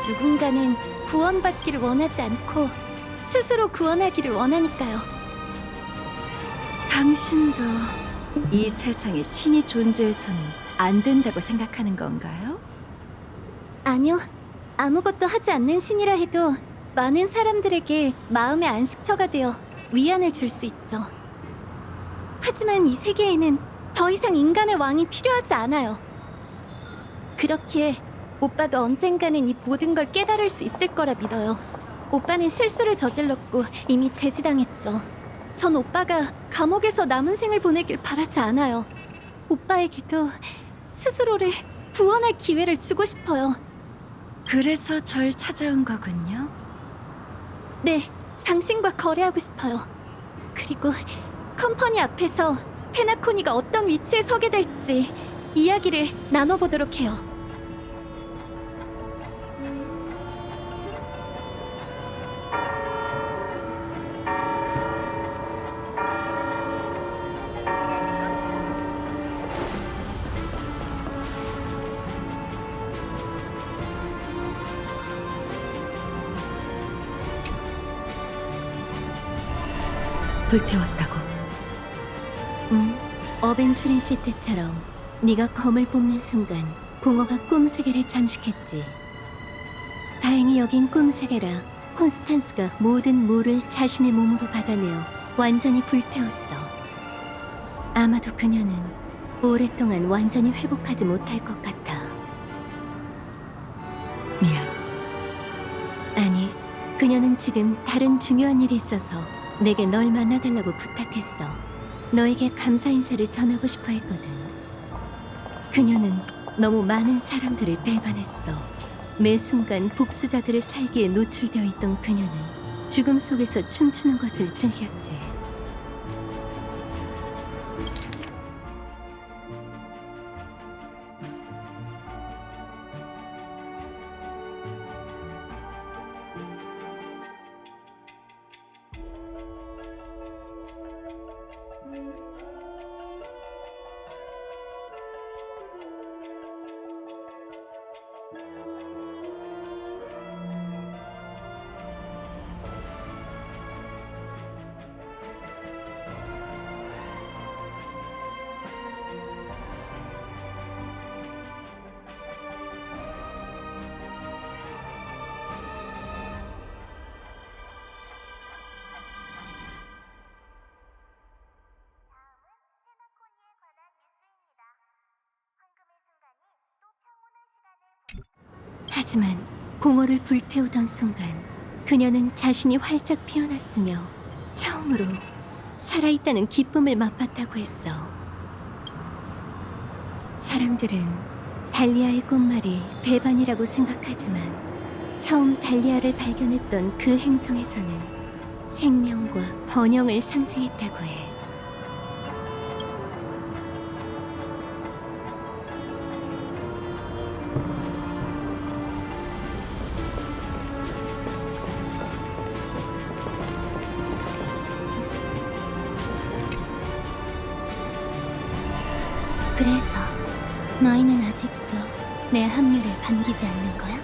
누군가는 구원받기를 원하지 않고 스스로 구원하기를 원하니까요. 당신도 이 세상에 신이 존재해서는 안 된다고 생각하는 건가요? 아니요. 아무것도 하지 않는 신이라 해도 많은 사람들에게 마음의 안식처가 되어 위안을 줄 수 있죠. 하지만 이 세계에는 더 이상 인간의 왕이 필요하지 않아요. 그렇기에 오빠도 언젠가는 이 모든 걸 깨달을 수 있을 거라 믿어요. 오빠는 실수를 저질렀고 이미 제지당했죠. 전 오빠가 감옥에서 남은 생을 보내길 바라지 않아요. 오빠에게도 스스로를 구원할 기회를 주고 싶어요. 그래서 절 찾아온 거군요. 네, 당신과 거래하고 싶어요. 그리고 컴퍼니 앞에서 페나코니가 어떤 위치에 서게 될지 이야기를 나눠보도록 해요. 불태웠다고. 어벤추린 씨 때처럼 네가 검을 뽑는 순간 공허가 꿈세계를 잠식했지. 다행히 여긴 꿈세계라 콘스탄스가 모든 물을 자신의 몸으로 받아내어 완전히 불태웠어. 아마도 그녀는 오랫동안 완전히 회복하지 못할 것 같아. 미안. 아니, 그녀는 지금 다른 중요한 일이 있어서 내게 널 만나달라고 부탁했어. 너에게 감사 인사를 전하고 싶어 했거든. 그녀는 너무 많은 사람들을 배반했어. 매 순간 복수자들의 살기에 노출되어 있던 그녀는 죽음 속에서 춤추는 것을 즐겼지. 하지만 공허를 불태우던 순간 그녀는 자신이 활짝 피어났으며 처음으로 살아있다는 기쁨을 맛봤다고 했어. 사람들은 달리아의 꽃말이 배반이라고 생각하지만 처음 달리아를 발견했던 그 행성에서는 생명과 번영을 상징했다고 해. 그래서 너희는 아직도 내 합류를 반기지 않는 거야?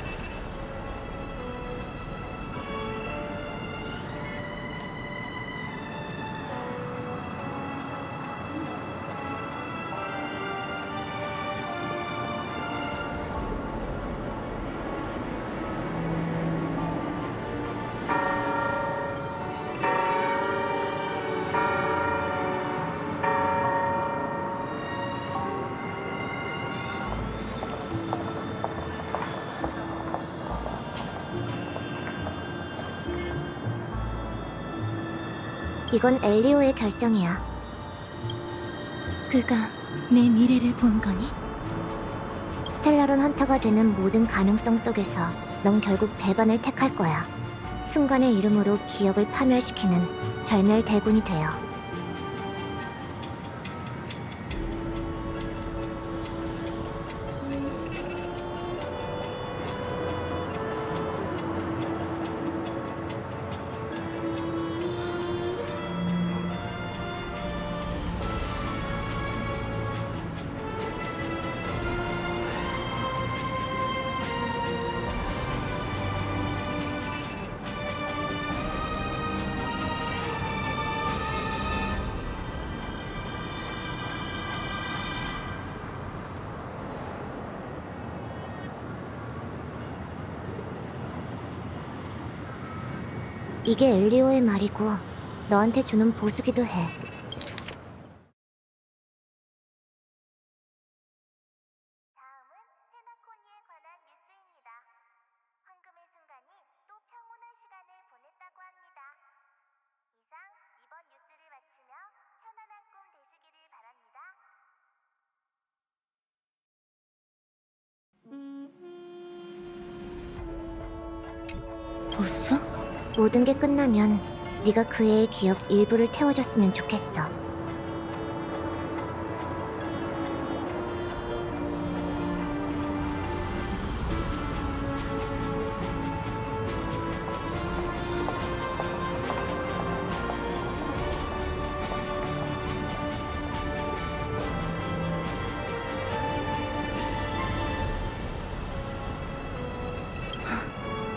이건 엘리오의 결정이야. 그가 내 미래를 본 거니? 스텔라론 헌터가 되는 모든 가능성 속에서 넌 결국 배반을 택할 거야. 순간의 이름으로 기억을 파멸시키는 절멸대군이 되어. 이게 엘리오의 말이고 너한테 주는 보수기도 해. 보수? 모든 게 끝나면 네가 그 애의 기억 일부를 태워줬으면 좋겠어.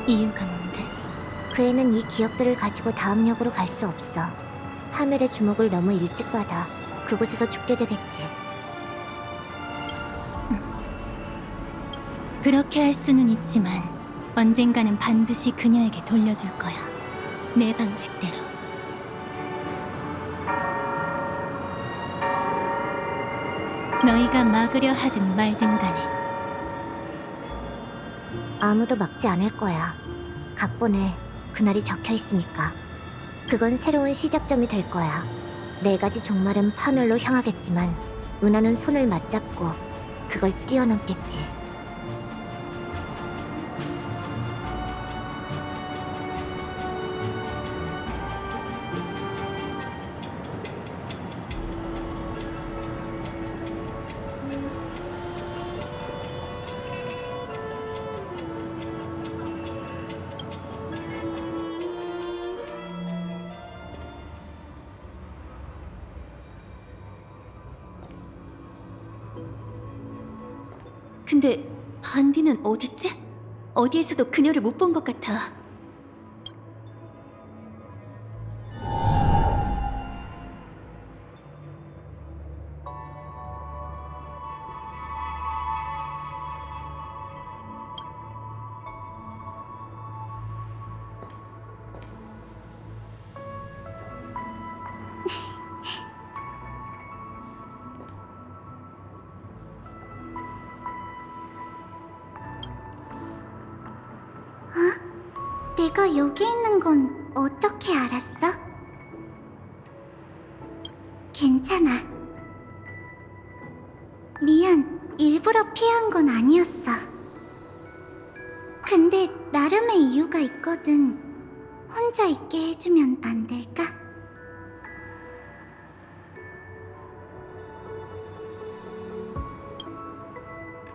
이유가 뭔데? 그 애는 이 기억들을 가지고 다음 역으로 갈 수 없어. 파멜의 주목을 너무 일찍 받아 그곳에서 죽게 되겠지. 그렇게 할 수는 있지만 언젠가는 반드시 그녀에게 돌려줄 거야. 내 방식대로. 너희가 막으려 하든 말든 간에. 아무도 막지 않을 거야. 각본에 그날이 적혀 있으니까. 그건 새로운 시작점이 될 거야. 4가지 종말은 파멸로 향하겠지만 은하는 손을 맞잡고 그걸 뛰어넘겠지. 근데 반디는 어딨지? 어디에서도 그녀를 못 본 것 같아. 내가 여기 있는 건 어떻게 알았어? 괜찮아. 미안, 일부러 피한 건 아니었어. 근데 나름의 이유가 있거든. 혼자 있게 해주면 안 될까?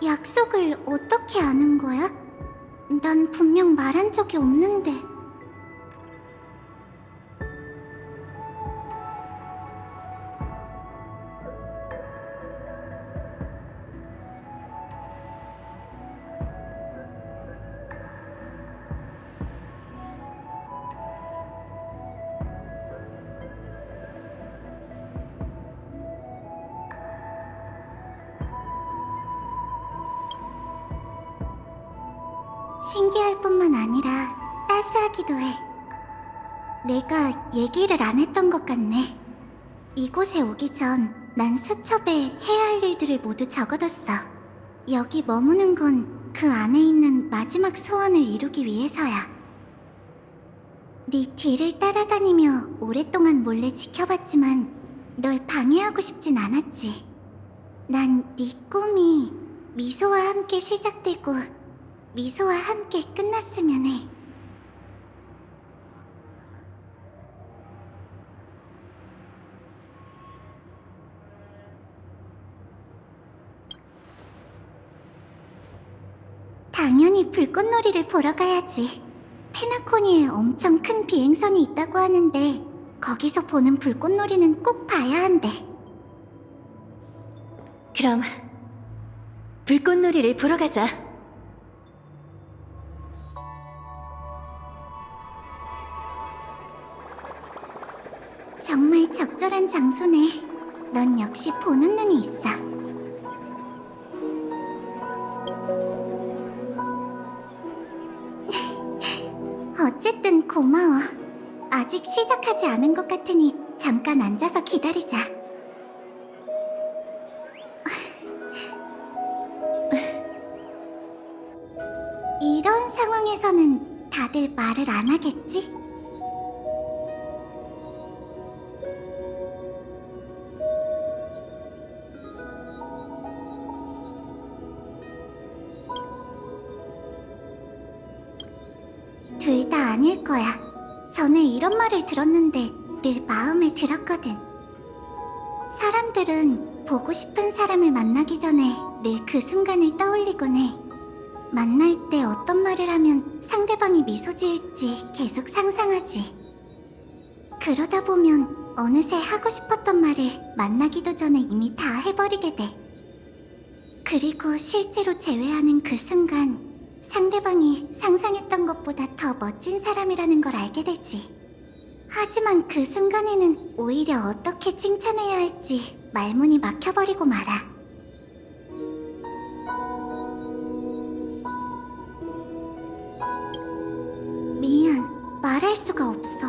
약속을 어떻게 아는 거야? 난 분명 말한 적이 없는데. 신기할 뿐만 아니라 따스하기도 해. 내가 얘기를 안 했던 것 같네. 이곳에 오기 전 난 수첩에 해야 할 일들을 모두 적어뒀어. 여기 머무는 건 그 안에 있는 마지막 소원을 이루기 위해서야. 네 뒤를 따라다니며 오랫동안 몰래 지켜봤지만 널 방해하고 싶진 않았지. 난 네 꿈이 미소와 함께 시작되고 미소와 함께 끝났으면 해. 당연히 불꽃놀이를 보러 가야지. 페나코니에 엄청 큰 비행선이 있다고 하는데 거기서 보는 불꽃놀이는 꼭 봐야 한대. 그럼 불꽃놀이를 보러 가자. 정말 적절한 장소네. 넌 역시 보는 눈이 있어. 어쨌든 고마워. 아직 시작하지 않은 것 같으니 잠깐 앉아서 기다리자. 이런 상황에서는 다들 말을 안 하겠지? 둘 다 아닐 거야. 전에 이런 말을 들었는데 늘 마음에 들었거든. 사람들은 보고 싶은 사람을 만나기 전에 늘 그 순간을 떠올리곤 해. 만날 때 어떤 말을 하면 상대방이 미소 지을지 계속 상상하지. 그러다 보면 어느새 하고 싶었던 말을 만나기도 전에 이미 다 해버리게 돼. 그리고 실제로 재회하는 그 순간 상대방이 상상했던 것보다 더 멋진 사람이라는 걸 알게 되지. 하지만 그 순간에는 오히려 어떻게 칭찬해야 할지 말문이 막혀버리고 말아. 미안, 말할 수가 없어.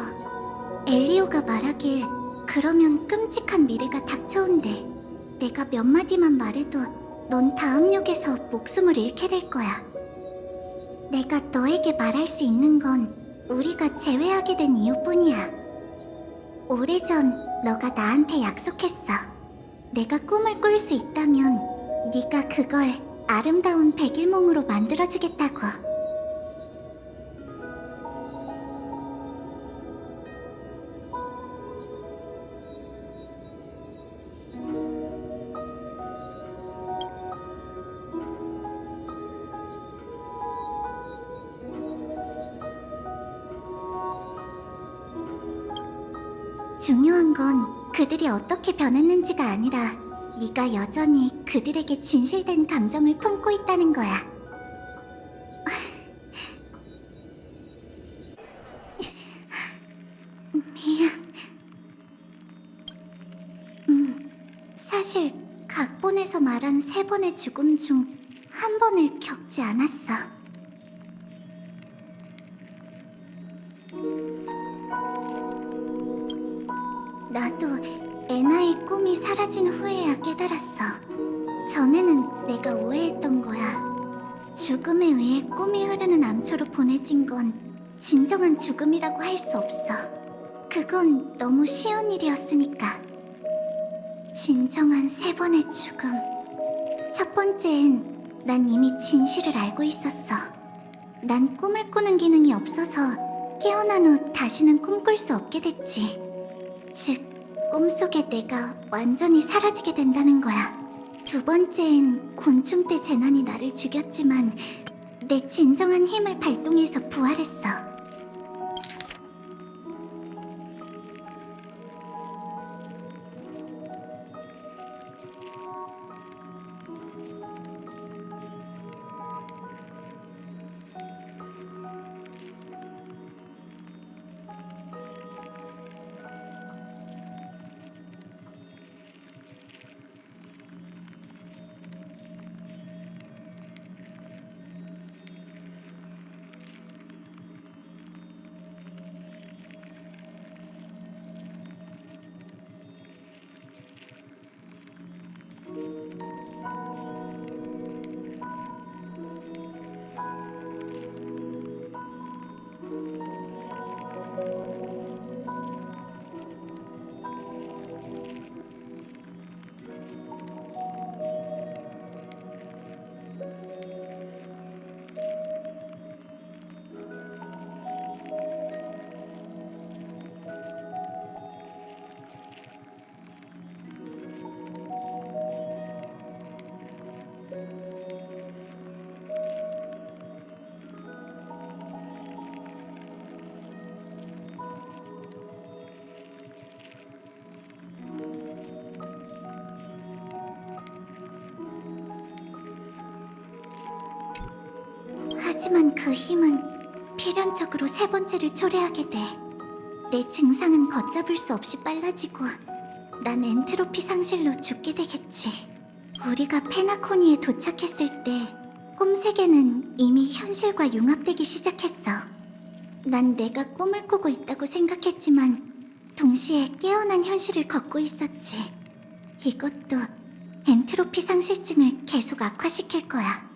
엘리오가 말하길 그러면 끔찍한 미래가 닥쳐온대. 내가 몇 마디만 말해도 넌 다음 역에서 목숨을 잃게 될 거야. 내가 너에게 말할 수 있는 건 우리가 재회하게 된 이유뿐이야. 오래전 너가 나한테 약속했어. 내가 꿈을 꿀 수 있다면 네가 그걸 아름다운 백일몽으로 만들어주겠다고. 중요한 건 그들이 어떻게 변했는지가 아니라 네가 여전히 그들에게 진실된 감정을 품고 있다는 거야. 미안. 사실 각본에서 말한 3번의 죽음 중 1번을 겪지 않았어. 나도 애나의 꿈이 사라진 후에야 깨달았어. 전에는 내가 오해했던 거야. 죽음에 의해 꿈이 흐르는 암초로 보내진 건 진정한 죽음이라고 할 수 없어. 그건 너무 쉬운 일이었으니까. 진정한 3번의 죽음. 첫 번째엔 난 이미 진실을 알고 있었어. 난 꿈을 꾸는 기능이 없어서 깨어난 후 다시는 꿈꿀 수 없게 됐지. 즉, 꿈속에 내가 완전히 사라지게 된다는 거야. 두 번째엔 곤충 때 재난이 나를 죽였지만 내 진정한 힘을 발동해서 부활했어. 하지만 그 힘은 필연적으로 3번째를 초래하게 돼. 내 증상은 걷잡을 수 없이 빨라지고 난 엔트로피 상실로 죽게 되겠지. 우리가 페나코니에 도착했을 때 꿈세계는 이미 현실과 융합되기 시작했어. 난 내가 꿈을 꾸고 있다고 생각했지만 동시에 깨어난 현실을 걷고 있었지. 이것도 엔트로피 상실증을 계속 악화시킬 거야.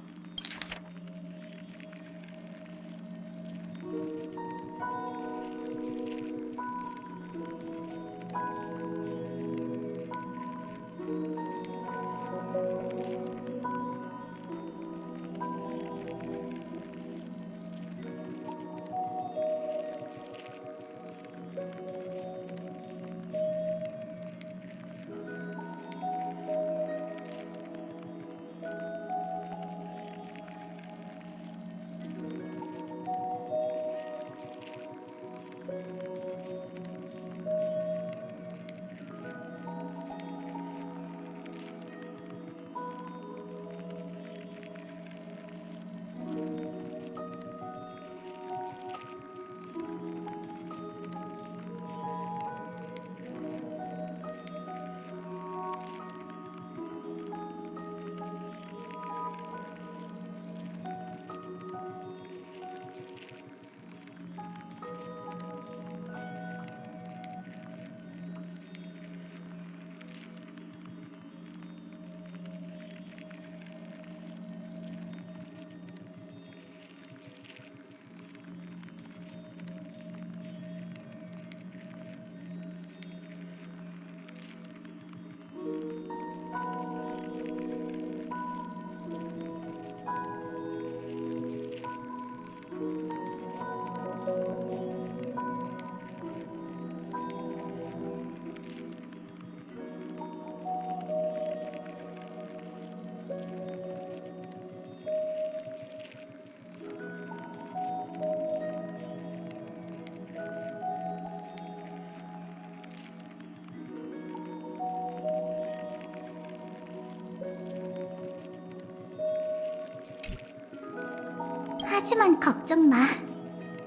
하지만 걱정 마.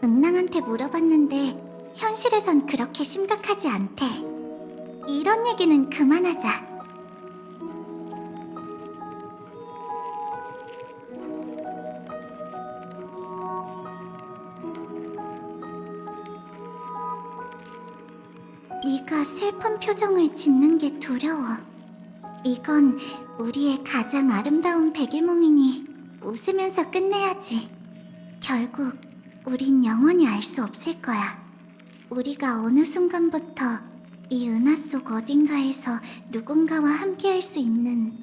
은랑한테 물어봤는데 현실에선 그렇게 심각하지 않대. 이런 얘기는 그만하자. 네가 슬픈 표정을 짓는 게 두려워. 이건 우리의 가장 아름다운 백일몽이니 웃으면서 끝내야지. 결국 우린 영원히 알 수 없을 거야. 우리가 어느 순간부터 이 은하 속 어딘가에서 누군가와 함께할 수 있는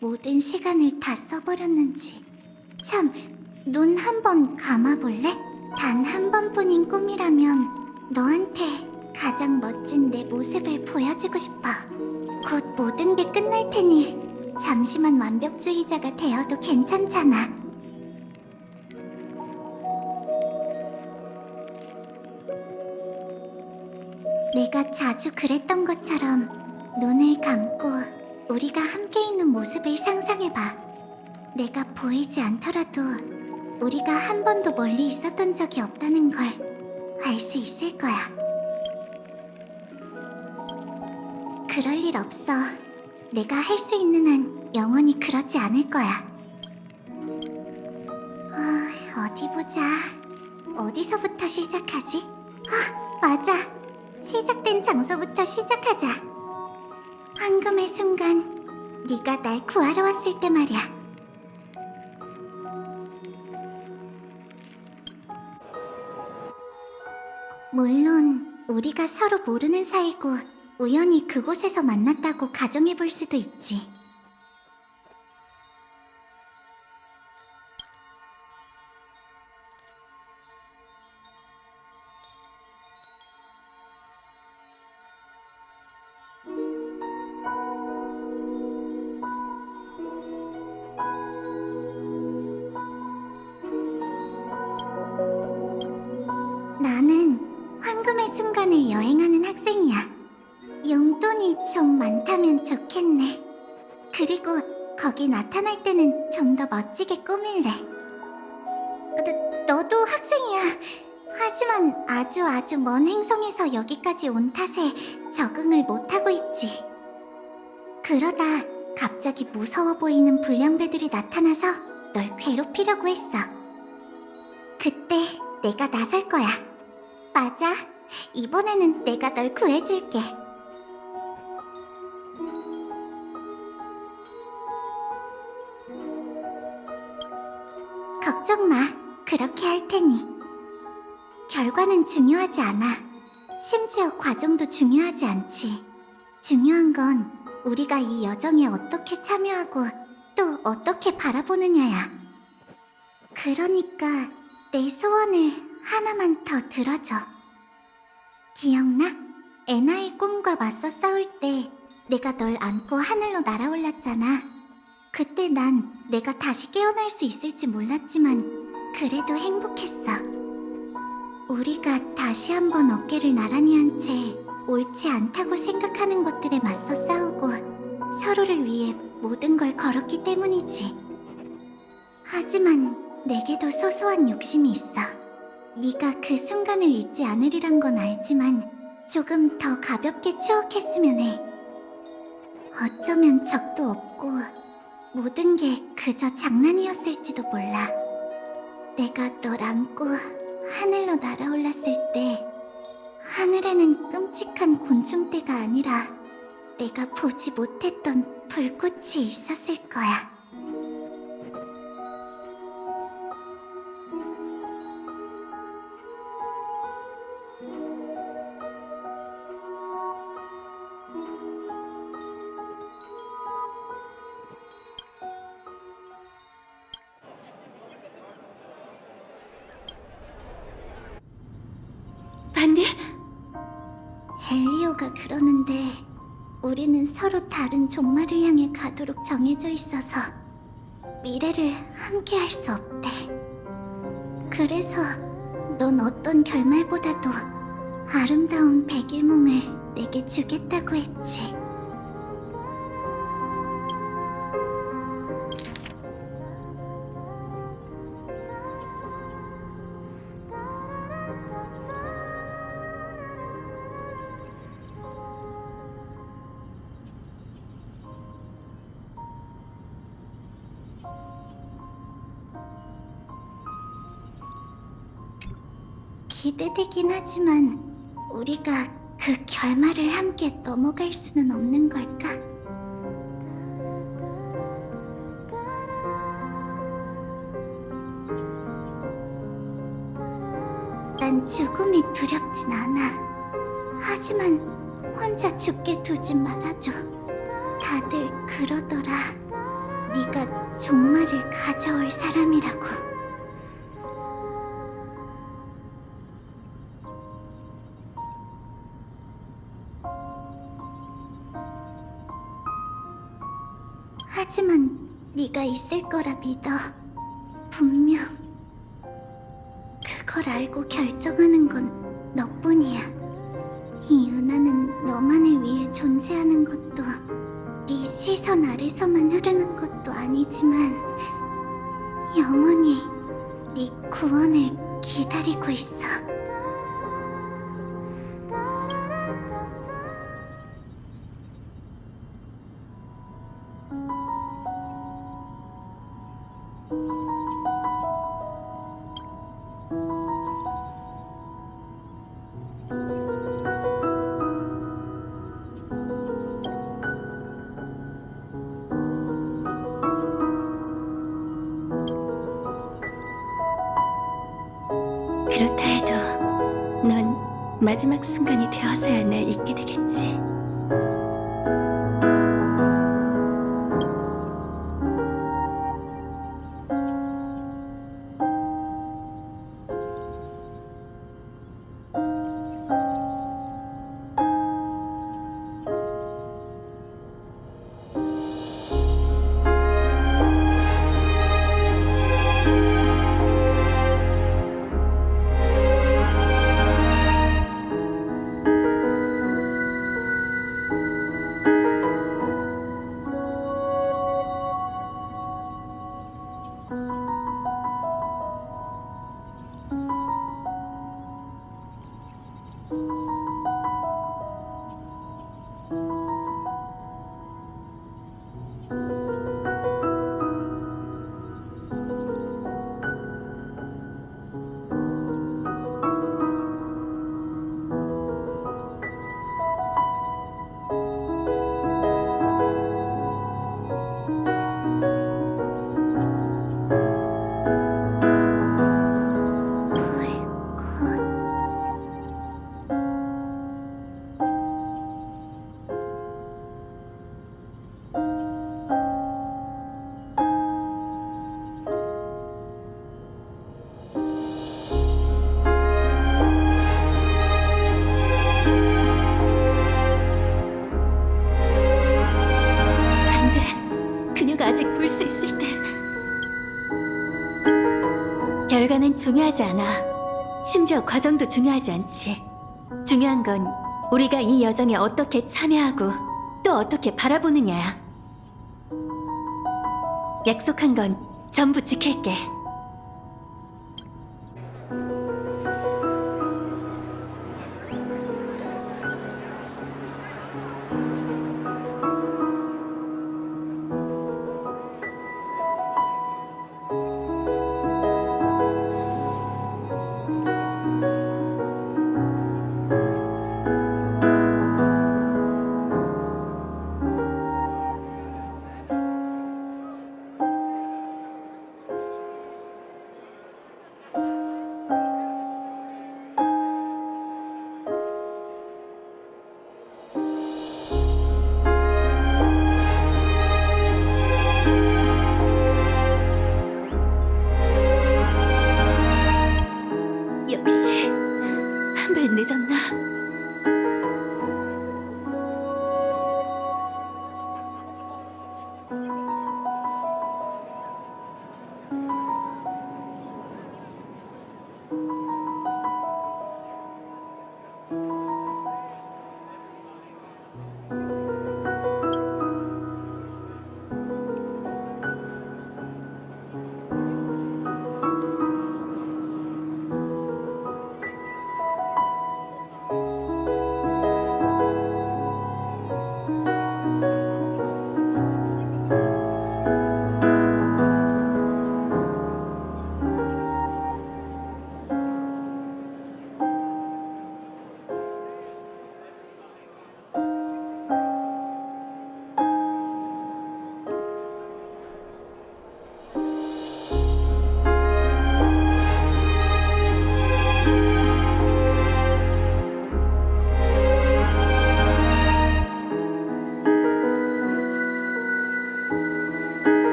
모든 시간을 다 써버렸는지. 참, 눈 한 번 감아볼래? 단 한 번뿐인 꿈이라면 너한테 가장 멋진 내 모습을 보여주고 싶어. 곧 모든 게 끝날 테니 잠시만 완벽주의자가 되어도 괜찮잖아. 내가 자주 그랬던 것처럼 눈을 감고 우리가 함께 있는 모습을 상상해봐. 내가 보이지 않더라도 우리가 한 번도 멀리 있었던 적이 없다는 걸 알 수 있을 거야. 그럴 일 없어. 내가 할 수 있는 한 영원히 그러지 않을 거야. 어디 보자. 어디서부터 시작하지? 맞아. 시작된 장소부터 시작하자. 황금의 순간, 네가 날 구하러 왔을 때 말이야. 물론 우리가 서로 모르는 사이고 우연히 그곳에서 만났다고 가정해볼 수도 있지. 나는 황금의 순간을 여행하는 학생이야. 용돈이 좀 많다면 좋겠네. 그리고 거기 나타날 때는 좀 더 멋지게 꾸밀래. 너도 학생이야. 하지만 아주 먼 행성에서 여기까지 온 탓에 적응을 못하고 있지. 그러다 갑자기 무서워 보이는 불량배들이 나타나서 널 괴롭히려고 했어. 그때 내가 나설 거야. 맞아. 이번에는 내가 널 구해줄게. 걱정 마. 그렇게 할 테니. 결과는 중요하지 않아. 심지어 과정도 중요하지 않지. 중요한 건 우리가 이 여정에 어떻게 참여하고 또 어떻게 바라보느냐야. 그러니까 내 소원을 하나만 더 들어줘. 기억나? 애나의 꿈과 맞서 싸울 때 내가 널 안고 하늘로 날아올랐잖아. 그때 난 내가 다시 깨어날 수 있을지 몰랐지만 그래도 행복했어. 우리가 다시 한번 어깨를 나란히 한 채 옳지 않다고 생각하는 것들에 맞서 싸우고 서로를 위해 모든 걸 걸었기 때문이지. 하지만 내게도 소소한 욕심이 있어. 네가 그 순간을 잊지 않으리란 건 알지만 조금 더 가볍게 추억했으면 해. 어쩌면 적도 없고 모든 게 그저 장난이었을지도 몰라. 내가 널 안고 하늘로 날아올랐을 때 하늘에는 끔찍한 곤충떼가 아니라 내가 보지 못했던 불꽃이 있었을 거야. 반디? 엘리오가 그러는데 우리는 서로 다른 종말을 향해 가도록 정해져 있어서 미래를 함께 할 수 없대. 그래서 넌 어떤 결말보다도 아름다운 백일몽을 내게 주겠다고 했지. 기대되긴 하지만 우리가 그 결말을 함께 넘어갈 수는 없는 걸까? 난 죽음이 두렵진 않아. 하지만 혼자 죽게 두진 말아줘. 다들 그러더라. 네가 종말을 가져올 사람이라고. 하지만 네가 있을 거라 믿어. 분명. 그걸 알고 결정하는 건 너뿐이야. 이 은하는 너만을 위해 존재하는 것도 네 시선 아래서만 흐르는 것도 아니지만 영원히 네 구원을 기다리고 있어. 그렇다 해도 넌 마지막 순간이 되어서야 날 잊게 되겠지. 내가 아직 볼 수 있을 때. 결과는 중요하지 않아. 심지어 과정도 중요하지 않지. 중요한 건 우리가 이 여정에 어떻게 참여하고 또 어떻게 바라보느냐야. 약속한 건 전부 지킬게. 역시 한 발 늦었나?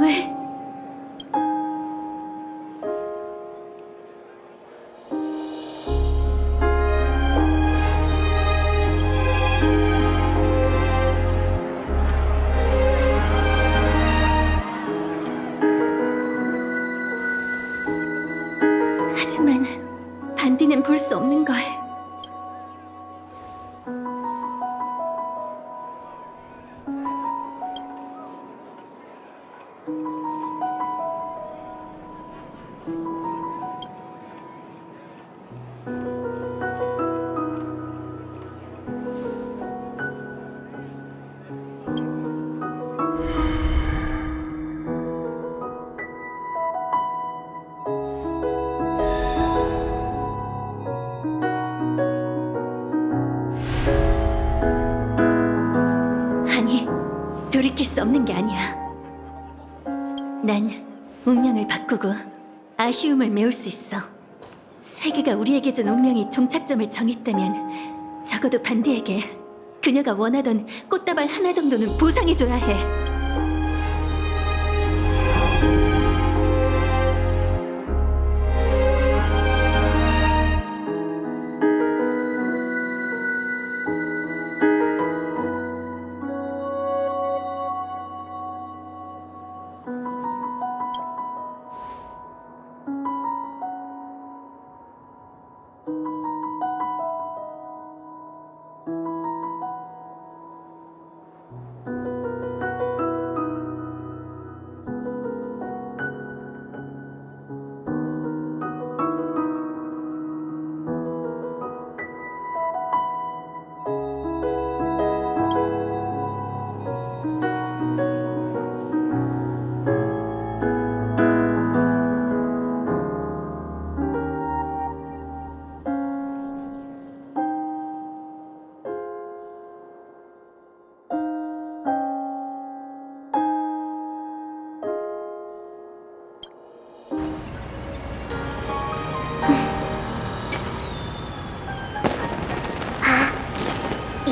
왜? 하지만 반디는 볼 수 없는 걸. 아니, 돌이킬 수 없는 게 아니야. 난 운명을 바꾸고 아쉬움을 메울 수 있어. 세계가 우리에게 준 운명이 종착점을 정했다면 적어도 반디에게 그녀가 원하던 꽃다발 하나 정도는 보상해줘야 해.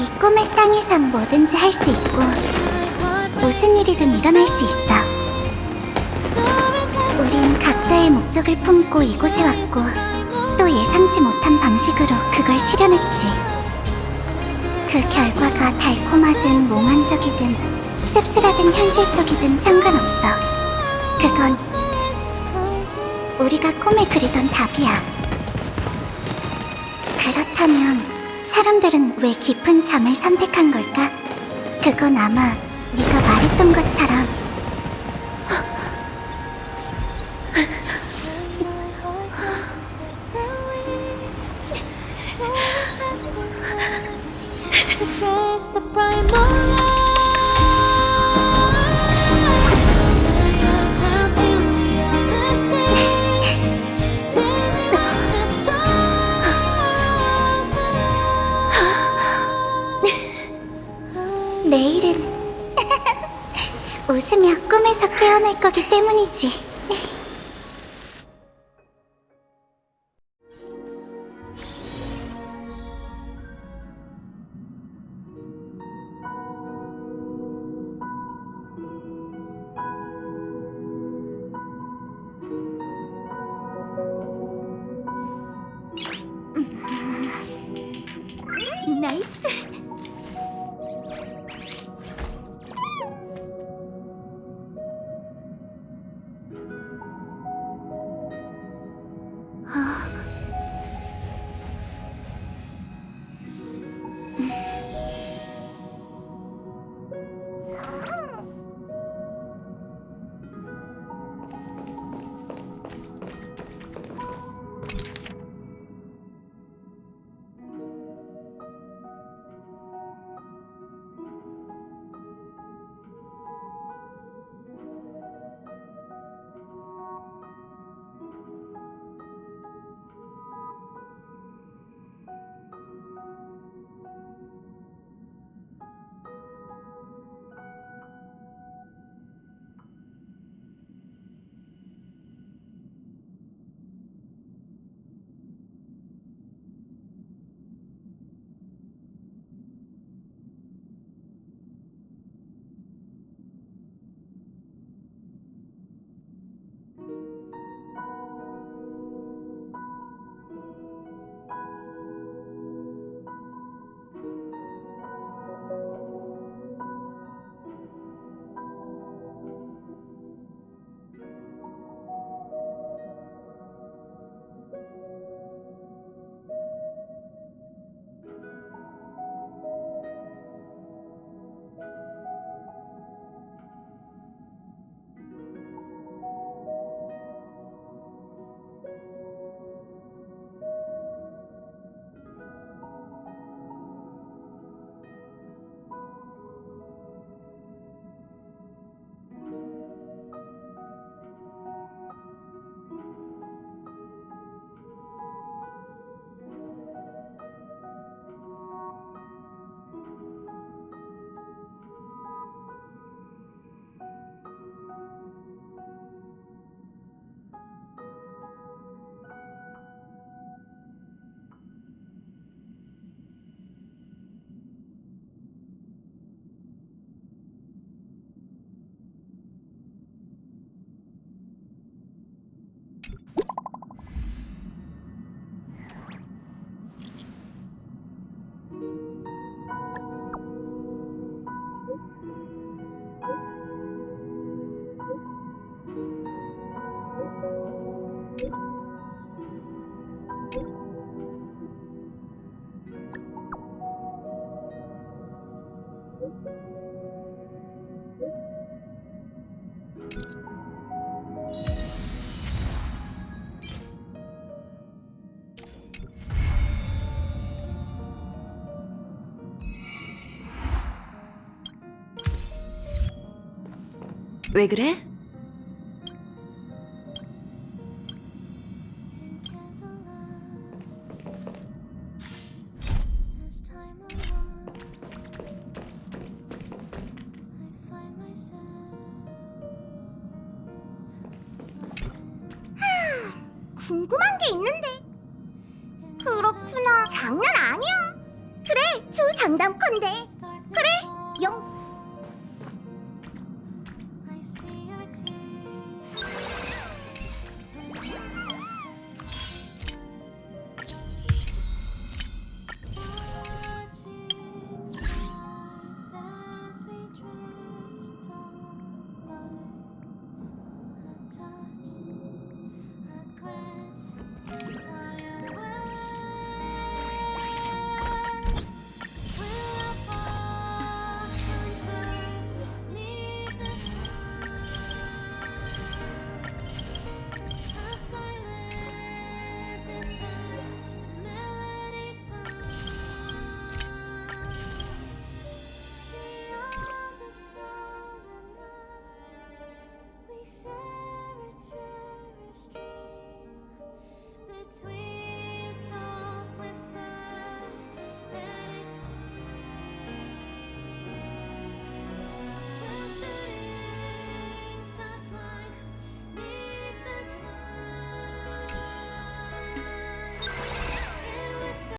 이 꿈의 땅에선 뭐든지 할 수 있고 무슨 일이든 일어날 수 있어. 우린 각자의 목적을 품고 이곳에 왔고 또 예상치 못한 방식으로 그걸 실현했지. 그 결과가 달콤하든 몽환적이든 씁쓸하든 현실적이든 상관없어. 그건 우리가 꿈에 그리던 답이야. 그렇다면 사람들은 왜 깊은 잠을 선택한 걸까? 그건 아마 네가 말했던 것처럼 내일은 웃으며 꿈에서 깨어날 거기 때문이지. 나이스. 왜 그래? 궁금한 게 있는데. 그렇구나. 장난 아니야. 그래, 조 장담 바람컨대. 그래, 영. Share a cherished dream between